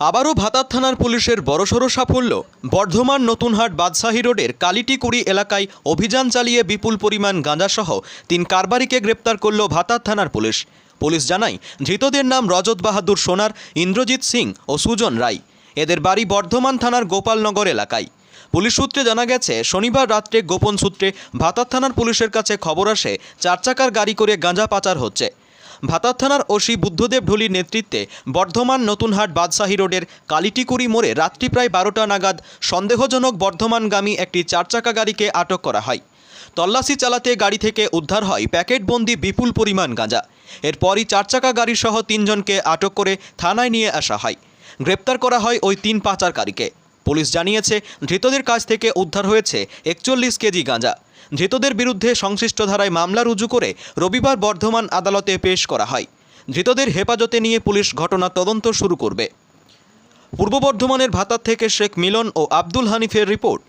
আবারও ভাতার থানার পুলিশের বড়সড় সাফল্য। বর্ধমান নতুনহাট বাদশাহী রোডের কালিটিকুড়ি এলাকায় অভিযান চালিয়ে বিপুল পরিমাণ গাঁজাসহ 3 কারবারিকে গ্রেপ্তার করল ভাতার থানার পুলিশ। পুলিশ জানায়, ধৃতদের নাম রজত বাহাদুর সোনার, ইন্দ্রজিৎ সিং ও সুজন রায়। এদের বাড়ি বর্ধমান থানার গোপালনগর এলাকায়। পুলিশ সূত্রে জানা গেছে, শনিবার রাত্রে গোপন সূত্রে ভাতার থানার পুলিশের কাছে খবর আসে 4 চাকার গাড়ি করে গাঁজা পাচার হচ্ছে। ভাতার থানার ওসি বুদ্ধদেব ঢুলির নেতৃত্বে বর্ধমান নতুনহাট বাদশাহী রোডের কালিটিকুড়ি মোড়ে রাত্রি প্রায় 12টা নাগাদ সন্দেহজনক বর্ধমানগামী একটি 4 চাকা গাড়িকে আটক করা হয়। তল্লাশি চালাতে গাড়ি থেকে উদ্ধার হয় প্যাকেটবন্দি বিপুল পরিমাণ গাঁজা। এরপরই 4 চাকা গাড়ি সহ 3 জনকে আটক করে থানায় নিয়ে আসা হয়। গ্রেপ্তার করা হয় ওই 3 পাচারকারীকে। পুলিশ জানিয়েছে, ধৃতদের কাছ থেকে উদ্ধার হয়েছে 41 কেজি গাঁজা। ধৃতদের বিরুদ্ধে সংশ্লিষ্ট ধারায় মামলা রুজু করে রবিবার বর্ধমান আদালতে পেশ করা হয়। ধৃতদের হেফাজতে নিয়ে পুলিশ ঘটনা তদন্ত শুরু করবে। পূর্ব বর্ধমানের ভাতার থেকে শেখ মিলন ও আব্দুল হানিফের রিপোর্ট,